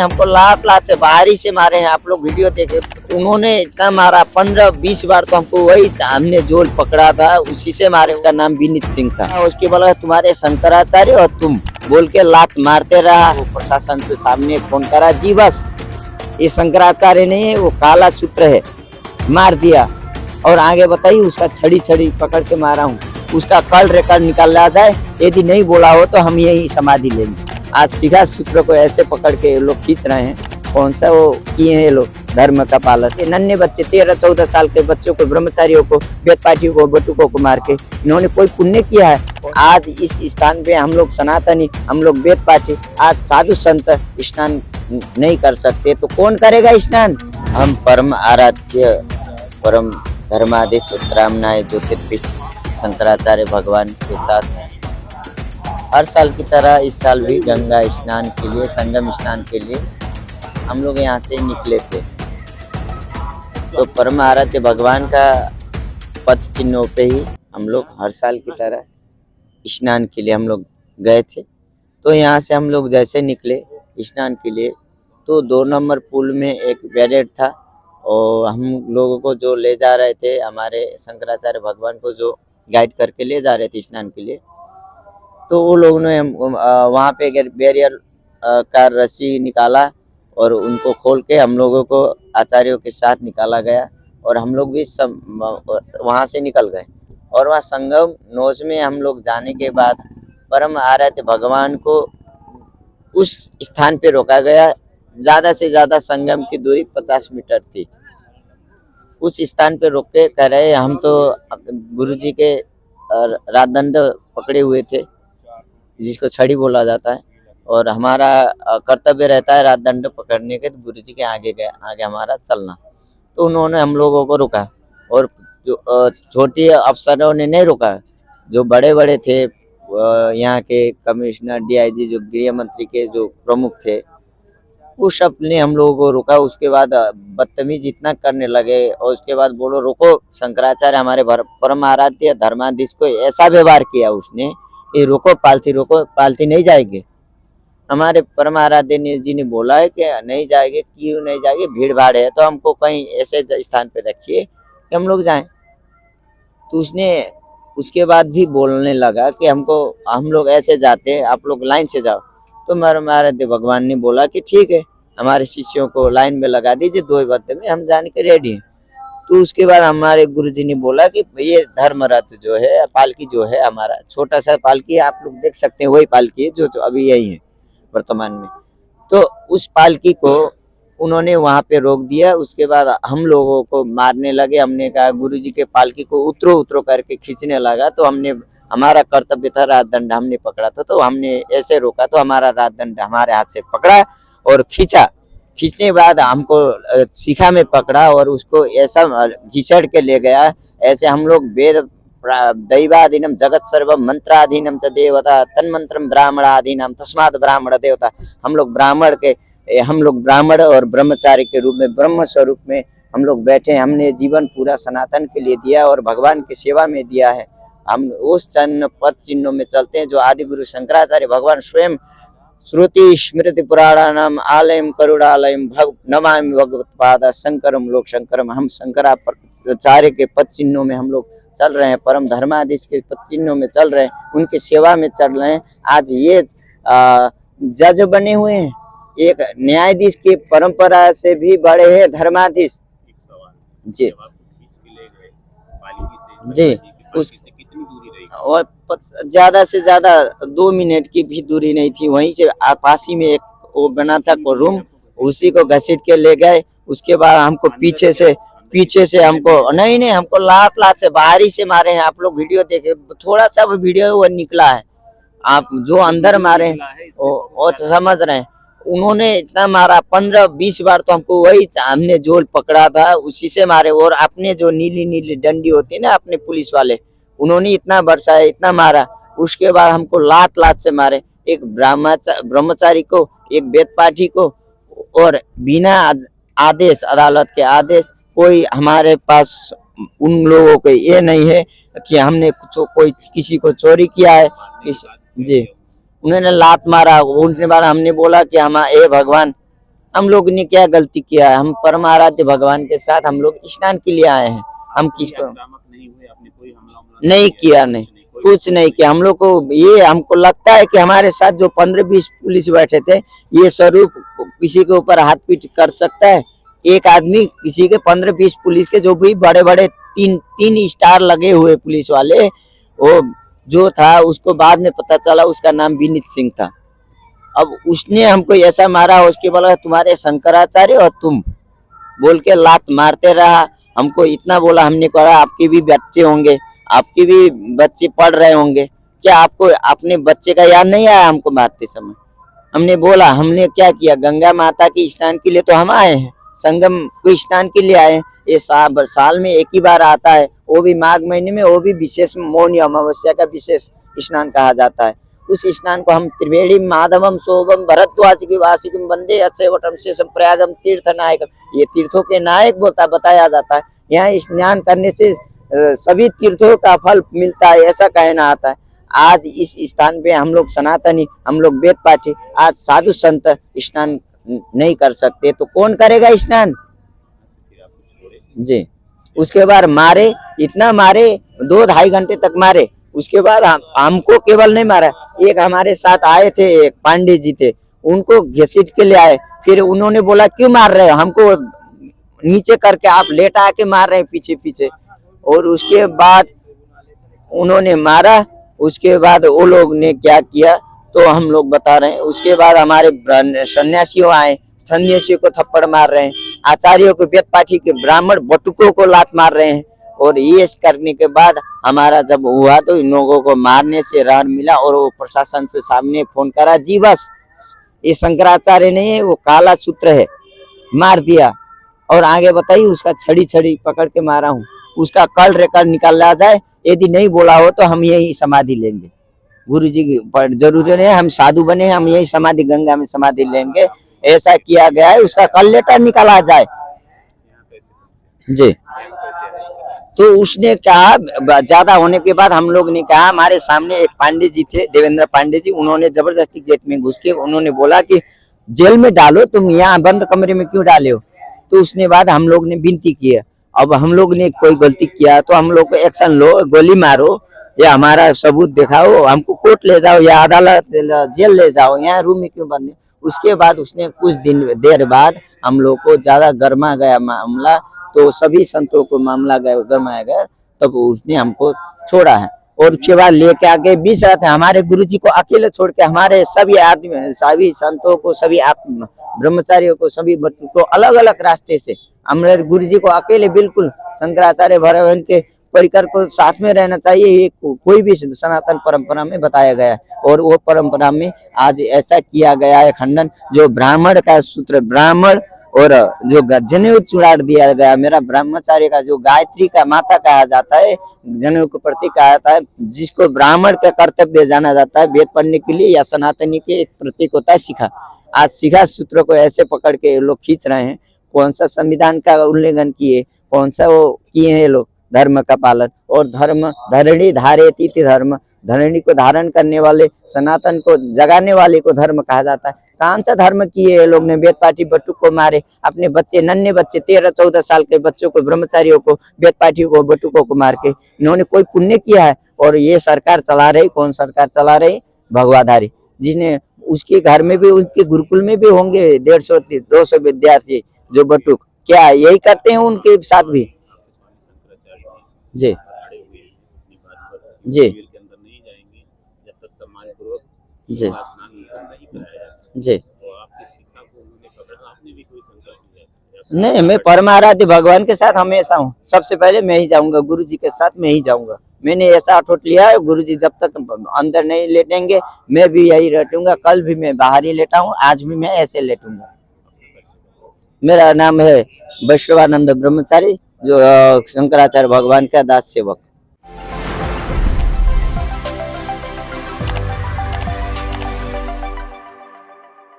हमको लात लात से बाहरी से मारे हैं। आप लोग वीडियो देखे, उन्होंने इतना मारा 15-20 बार। तो हमको वही हमने जो पकड़ा था उसी से मारे। उसका नाम विनीत सिंह था। उसके बोला तुम्हारे शंकराचार्य और तुम बोल के लात मारते रहा। वो प्रशासन से सामने फोन करा, जी बस ये शंकराचार्य नहीं है, वो काला सूत्र है, मार दिया। और आगे बताइए, उसका छड़ी पकड़ के मारा हूँ। उसका कल रिकॉर्ड निकाला जाए, यदि नहीं बोला हो तो हम यही समाधि लेंगे। आज सिखा सूत्र को ऐसे पकड़ के लोग खींच रहे हैं। कौन सा वो किए हैं लोग धर्म का पालन। नन्हे बच्चे 13-14 साल के बच्चों को, ब्रह्मचारियों को, वेद पाठियों को, बटुकों को मार के इन्होंने कोई पुण्य किया है? आज इस स्थान पे हम लोग सनातनी, हम लोग वेद पाठी, आज साधु संत स्नान नहीं कर सकते तो कौन करेगा स्नान? हम परम आराध्य परम धर्मादेश उत्तरामनाय ज्योतिर्पीठ शंकराचार्य भगवान के साथ हर साल की तरह इस साल भी गंगा स्नान के लिए, संगम स्नान के लिए हम लोग यहाँ से निकले थे। तो परम आराध्य भगवान का पथ चिन्हों पे ही हम लोग हर साल की तरह स्नान के लिए हम लोग गए थे। तो यहाँ से हम लोग जैसे निकले स्नान के लिए, तो 2 नंबर पुल में एक बैरियर था और हम लोगों को जो ले जा रहे थे, हमारे शंकराचार्य भगवान को जो गाइड करके ले जा रहे थे स्नान के लिए, तो वो लोगों ने वहाँ पे बैरियर का रस्सी निकाला और उनको खोल के हम लोगों को आचार्यों के साथ निकाला गया और हम लोग भी वहाँ से निकल गए। और वहाँ संगम नोज में हम लोग जाने के बाद परम आराध्य भगवान को उस स्थान पे रोका गया। ज़्यादा से ज़्यादा संगम की दूरी 50 मीटर थी। उस स्थान पे रोक के कह रहे, हम तो गुरुजी के राजदंड पकड़े हुए थे, जिसको छड़ी बोला जाता है, और हमारा कर्तव्य रहता है राजदंड पकड़ने के, तो गुरुजी के आगे हमारा चलना। तो उन्होंने हम लोगों को रोका और जो छोटे अफसरों ने नहीं रोका, जो बड़े थे यहाँ के कमिश्नर, डीआईजी, जो गृह मंत्री के जो प्रमुख थे, वो सब ने हम लोगों को रोका। उसके बाद बदतमीज इतना करने लगे और उसके बाद बोलो रोको, शंकराचार्य हमारे परम आराध्य धर्माधीश को ऐसा व्यवहार किया उसने, ये रोको पालथी नहीं जाएगी। हमारे परम आराध्य जी ने बोला है कि नहीं जाएंगे। क्यों नहीं जाएंगे? भीड़ भाड़ है, तो हमको कहीं ऐसे स्थान पे रखिए कि हम लोग जाएं। तो उसने उसके बाद भी बोलने लगा कि हम लोग ऐसे जाते हैं, आप लोग लाइन से जाओ। तो हमारे भगवान ने बोला कि ठीक है, हमारे शिष्यों को लाइन में लगा दीजिए, 2 वक्त में हम जाने के रेडी हैं। तो उसके बाद हमारे गुरुजी ने बोला कि ये धर्म रथ जो है, पालकी जो है, हमारा छोटा सा पालकी है, आप लोग देख सकते हैं, वही पालकी है जो अभी यही है वर्तमान में। तो उस पालकी को उन्होंने वहां पे रोक दिया। उसके बाद हम लोगों को मारने लगे। हमने कहा गुरुजी के पालकी को उतरो करके खींचने लगा। तो हमारा कर्तव्य था, राजदंड हमने पकड़ा था, तो हमने ऐसे रोका, तो हमारा राजदंड हमारे हाथ से पकड़ा और खींचने के बाद हमको शिखा में पकड़ा और उसको ऐसा घिसड़ के ले गया। ऐसे हम लोग वेद दैवाधीनम जगत सर्वम मंत्राधीनम च देवता तन्मंत्रम ब्राह्मणाधीनम तस्मात् ब्राह्मण देवता। हम लोग ब्राह्मण और ब्रह्मचारी के रूप में, ब्रह्म स्वरूप में हम लोग बैठे। हमने जीवन पूरा सनातन के लिए दिया और भगवान की सेवा में दिया है। हम उस पथ चिन्हों में चलते हैं जो आदि गुरु शंकराचार्य भगवान स्वयं श्रुति स्मृति पुराणानाम आलयम करुणालयम नमामि भगवत्पाद शंकरम लोक शंकरम। हम शंकराचार्य के पथ चिन्हों में हम लोग चल रहे हैं, परम धर्माधीश के पथ चिन्हों में चल रहे हैं, उनकी सेवा में चल रहे हैं। आज ये जज बने हुए हैं, एक न्यायाधीश की परंपरा से भी बड़े हैं धर्माधीश जी जी। उस और ज्यादा से ज्यादा 2 मिनट की भी दूरी नहीं थी। वहीं से पास ही में एक वो बना था रूम, उसी को घसीट के ले गए। उसके बाद हमको पीछे से हमको नहीं हमको लात से बाहरी से मारे हैं। आप लोग वीडियो देखे, थोड़ा सा वीडियो वो निकला है, आप जो अंदर मारे वो तो समझ रहे हैं। उन्होंने इतना मारा 15-20 बार। तो हमको वही हमने जो पकड़ा था उसी से मारे। और अपने जो नीली डंडी होती है ना, अपने पुलिस वाले, उन्होंने इतना बरसाया, इतना मारा। उसके बाद हमको लात से मारे, एक ब्रह्मचारी को, एक वेद पाठी को, और बिना आदेश, अदालत के आदेश, कोई हमारे पास उन लोगों को ये नहीं है कि हमने कोई किसी को चोरी किया है जी। उन्होंने लात मारा। उसके बाद हमने बोला कि हम हे भगवान हम लोग ने क्या गलती किया है? हम परम आराध्य भगवान के साथ हम लोग स्नान के लिए आए हैं। हम किसको नहीं हुए, आपने कोई हमला उमला नहीं किया, नहीं कुछ नहीं किया। हम लोग को ये हमको लगता है कि हमारे साथ जो 15-20 पुलिस बैठे थे, ये स्वरूप किसी के ऊपर हाथ पीट कर सकता है? एक आदमी किसी के 15-20 पुलिस के जो भी बड़े बड़े तीन स्टार लगे हुए पुलिस वाले, वो जो था उसको बाद में पता चला उसका नाम विनीत सिंह था। अब उसने हमको ऐसा मारा, उसके बोला तुम्हारे शंकराचार्य और तुम बोल के लात मारते रहा। हमको इतना बोला, हमने कहा आपके भी बच्चे होंगे, आपके भी बच्चे पढ़ रहे होंगे, क्या आपको अपने बच्चे का याद नहीं आया हमको मारते समय? हमने बोला हमने क्या किया, गंगा माता की स्नान के लिए तो हम आए हैं, संगम को स्नान के लिए आए हैं। ये साल में एक ही बार आता है, वो भी माघ महीने में, वो भी विशेष मौनी अमावस्या का विशेष स्नान कहा जाता है। उस स्नान को हम त्रिवेणी माधवम शोभम भरद्वाज की वासिकम वंदे अक्षयवटम शेषम प्रयागम तीर्थ नायक, ये तीर्थों के नायक बताया जाता है। यहाँ स्नान करने से सभी तीर्थों का फल मिलता है, ऐसा कहना आता है। आज इस स्थान पे हम लोग सनातनी, हम लोग वेद पाठी, आज साधु संत स्नान नहीं कर सकते तो कौन करेगा स्नान जी? उसके बाद मारे, इतना मारे, 2-2.5 घंटे तक मारे। उसके बाद हमको केवल नहीं मारा, एक हमारे साथ आए थे, एक पांडे जी थे, उनको घसीट के ले आए। फिर उन्होंने बोला क्यों मार रहे हो हमको, नीचे करके आप लेटा के मार रहे हैं पीछे पीछे। और उसके बाद उन्होंने मारा। उसके बाद वो लोग ने क्या किया तो हम लोग बता रहे हैं। उसके बाद हमारे सन्यासियों आए, सन्यासियों को थप्पड़ मार रहे हैं, आचार्यों को, वेद पाठी के ब्राह्मण बटुकों को लात मार रहे हैं। और ये करने के बाद हमारा जब हुआ तो इन लोगों को मारने से राहत मिला और वो प्रशासन से सामने फोन करा, जी बस ये शंकराचार्य नहीं है, वो काला सूत्र है, मार दिया। और आगे बताइए, उसका छड़ी पकड़ के मारा हूँ, उसका कल रिकॉर्ड निकाला जाए, यदि नहीं बोला हो तो हम यही समाधि लेंगे। गुरु जी पर जरूरी नहीं हम साधु बने, हम यही समाधि गंगा में समाधि लेंगे, ऐसा किया गया है। उसका कल लेटर निकाला जाए जी। तो उसने कहा, ज्यादा होने के बाद हम लोग ने कहा, हमारे सामने एक पांडे जी थे, देवेंद्र पांडे जी, उन्होंने जबरदस्ती गेट में घुस के उन्होंने बोला कि जेल में डालो, तुम यहाँ बंद कमरे में क्यों डाले हो? तो उसने बाद हम लोग ने विनती की है, अब हम लोग ने कोई गलती किया तो हम लोग को एक्शन लो, गोली मारो या हमारा सबूत दिखाओ, हमको कोर्ट ले जाओ या अदालत जेल ले जाओ, यहाँ रूम में क्यों बंद? उसके बाद उसने कुछ देर बाद हम लोग को ज्यादा गर्मा गया मामला, तो सभी संतों को मामला गरमाया गया, तब उसने हमको छोड़ा है। और उसके बाद लेके आगे 20 रात हमारे गुरुजी को अकेले छोड़ के हमारे सभी आदमी, सभी संतों को, सभी ब्रह्मचारियों को, सभी बच्चों को अलग अलग रास्ते से, हमारे गुरुजी को अकेले बिल्कुल शंकराचार्य भगवान के परिकर को साथ में रहना चाहिए, ये कोई भी सनातन परंपरा में बताया गया है। और वो परंपरा में आज ऐसा किया गया है खंडन, जो ब्राह्मण का सूत्र, ब्राह्मण और जो जनेऊ चुड़ा दिया गया, मेरा ब्रह्मचार्य का जो गायत्री का माता कहा जाता है, जनेऊ के प्रति कहा जाता है, जिसको ब्राह्मण का कर्तव्य जाना जाता है वेद पढ़ने के लिए, या सनातनी के एक प्रतीक होता है शिखा। आज शिखा सूत्र को ऐसे पकड़ के लोग खींच रहे हैं, कौन सा संविधान का उल्लंघन किए, कौन सा वो किए हैं लोग धर्म का पालन। और धर्म धरणी धारेति धर्म, धरणी को धारण करने वाले, सनातन को जगाने वाले को धर्म कहा जाता है। कौन सा धर्म किए लोग ने? वेद पाठी बटुक को मारे, अपने बच्चे, नन्हे बच्चे 13-14 साल के बच्चों को, ब्रह्मचारियों को, वेद पाठियों को, बटुकों को मार के इन्होंने कोई पुण्य किया है? और ये सरकार चला रही, कौन सरकार चला रही? भगवाधारी, जिसने उसके घर में भी, उनके गुरुकुल में भी होंगे 150-200 विद्यार्थी जो बटुक, क्या यही करते हैं उनके साथ भी? जी जी जी जी। नहीं, मैं परमाराध्य भगवान के साथ हमेशा हूँ। सबसे पहले मैं ही जाऊंगा, गुरु जी के साथ मैं ही जाऊंगा। मैंने ऐसा अठोट लिया है, गुरु जी जब तक अंदर नहीं लेटेंगे मैं भी यही लेटूंगा। कल भी मैं बाहर ही लेटा हूँ, आज भी मैं ऐसे लेटूंगा। मेरा नाम है वैष्णवानंद ब्रह्मचारी, जो शंकराचार्य भगवान का दास सेवक।